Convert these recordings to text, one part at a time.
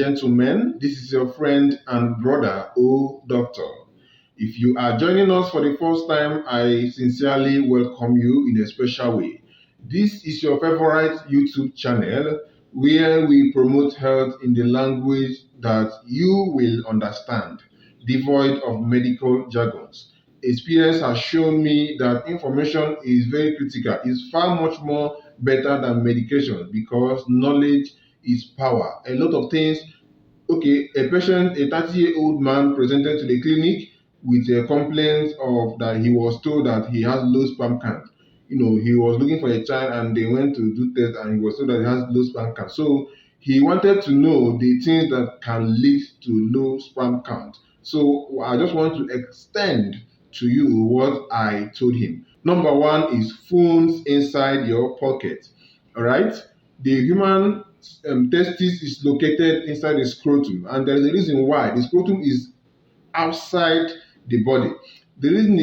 gentlemen, this is your friend and brother, O Doctor. If you are joining us for the first time, I sincerely welcome you in a special way. This is your favorite YouTube channel where we promote health in the language that you will understand, devoid of medical jargons. Experience has shown me that information is very critical. It's far much more better than medication because knowledge is power. A lot of things. Okay, a patient, a 30-year-old man presented to the clinic with a complaint of that he was told that he has low sperm count. He was looking for a child and they went to do tests and he was told that he has low sperm count. So he wanted to know the things that can lead to low sperm count. So I just want to extend to you what I told him. Number one is phones inside your pocket. All right, the human testis is located inside the scrotum, and there is a reason why the scrotum is outside the body. The reason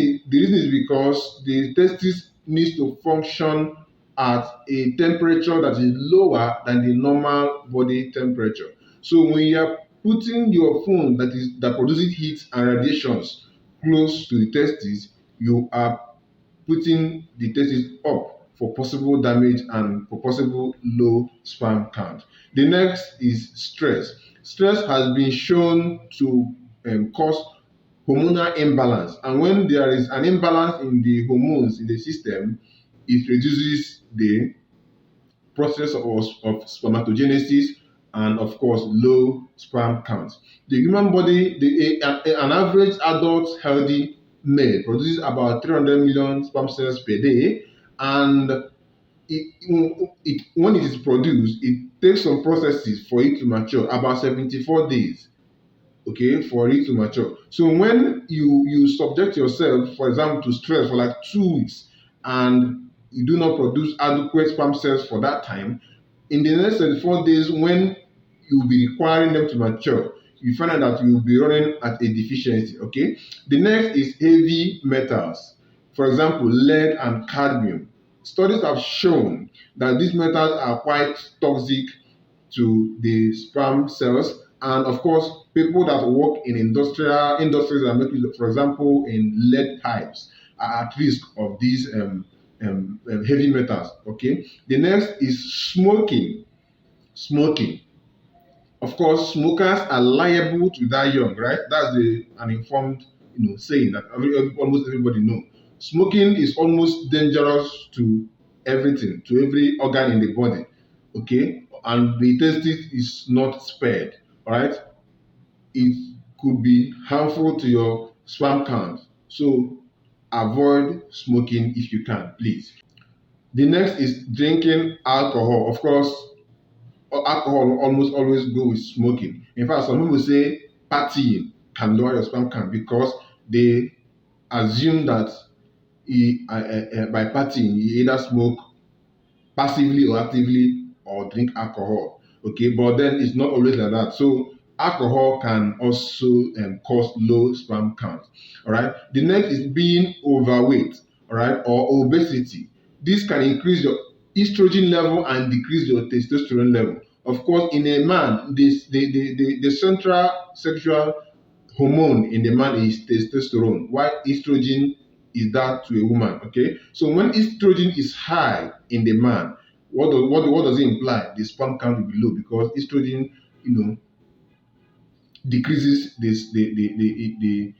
is because the testis needs to function at a temperature that is lower than the normal body temperature. So when you are putting your phone that produces heat and radiations close to the testis, you are putting the testis up for possible damage and for possible low sperm count. The next is stress. Stress has been shown to cause hormonal imbalance, and when there is an imbalance in the hormones in the system, it reduces the process of spermatogenesis and of course low sperm count. The human body, an average adult healthy male produces about 300 million sperm cells per day, and when it is produced, it takes some processes for it to mature, about 74 days, okay, for it to mature. So when you subject yourself, for example, to stress for like 2 weeks and you do not produce adequate sperm cells for that time, in the next 74 days when you'll be requiring them to mature, you find out that you'll be running at a deficiency. Okay. The next is heavy metals, for example, lead and cadmium. Studies have shown that these metals are quite toxic to the sperm cells, and of course, people that work in industries that make use, for example, in lead pipes, are at risk of these heavy metals. Okay. The next is smoking. Smoking. Of course, smokers are liable to die young, right? That's an informed, saying that almost everybody know. Smoking is almost dangerous to everything, to every organ in the body, okay? And the testis is not spared, all right? It could be harmful to your sperm count. So avoid smoking if you can, please. The next is drinking alcohol. Of course, alcohol almost always go with smoking. In fact, some people say partying can lower your sperm count because they assume that by partying you either smoke passively or actively or drink alcohol. Okay, but then it's not always like that. So alcohol can also cause low sperm count. All right. The next is being overweight. All right, or obesity. This can increase your estrogen level and decrease your testosterone level. Of course, in a man, the central sexual hormone in the man is testosterone, while estrogen is that to a woman. Okay, so when estrogen is high in the man, what does it imply? The sperm count will be low because estrogen, decreases the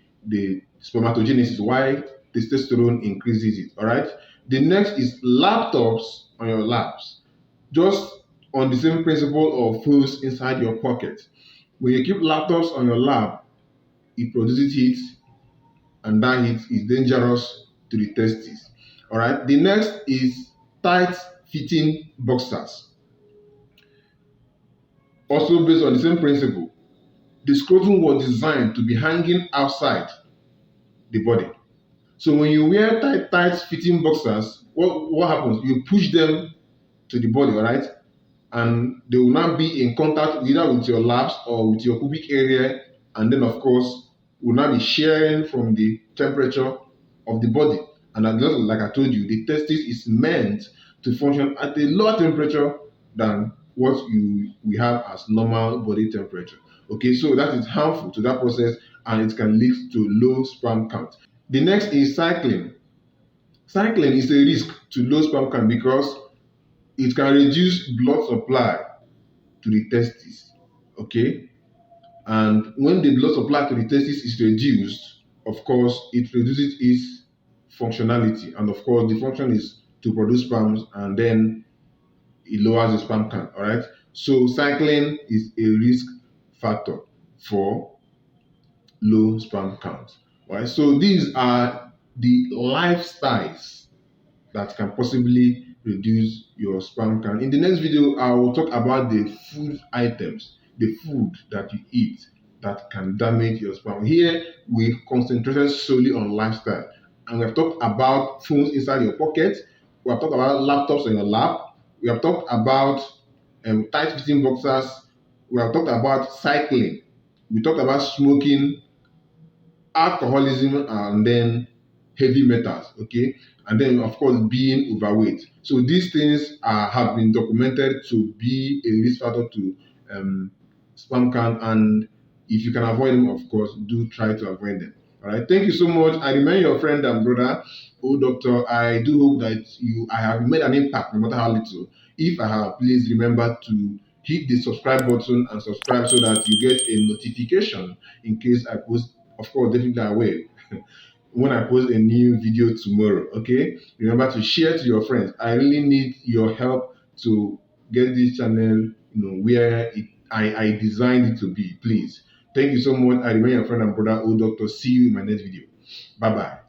spermatogenesis, while testosterone increases it. All right. The next is laptops on your laps, just on the same principle of phones inside your pocket. When you keep laptops on your lap, it produces heat, and that heat is dangerous to the testes. All right. The next is tight fitting boxers, also based on the same principle. The scrotum was designed to be hanging outside the body. So when you wear tight fitting boxers, what happens? You push them to the body, all right? And they will not be in contact either with your laps or with your pubic area, and then of course will not be sharing from the temperature of the body. And like I told you, the testis is meant to function at a lower temperature than what we have as normal body temperature. Okay, so that is harmful to that process and it can lead to low sperm count. The next is cycling. Cycling is a risk to low sperm count because it can reduce blood supply to the testes. Okay, and when the blood supply to the testes is reduced, of course, it reduces its functionality. And of course, the function is to produce sperms and then it lowers the sperm count. All right. So cycling is a risk factor for low sperm count. All right. So these are the lifestyles that can possibly reduce your sperm count. In the next video, I will talk about the food items, the food that you eat that can damage your sperm. Here, we concentrated solely on lifestyle. And we have talked about phones inside your pocket. We have talked about laptops on your lap. We have talked about tight-fitting boxers. We have talked about cycling. We talked about smoking, alcoholism, and then heavy metals. Okay, and then of course being overweight. So these things have been documented to be a risk factor to sperm count, and if you can avoid them, of course, do try to avoid them. All right, thank you so much. I remain your friend and brother, Doctor. I do hope that I have made an impact, no matter how little. If I have, please remember to hit the subscribe button and subscribe so that you get a notification in case I post. Of course, definitely I will. When I post a new video tomorrow. Okay, remember to share to your friends. I really need your help to get this channel, where I designed it to be. Please, thank you so much. I remain your friend and brother, Doctor. See you in my next video. Bye bye.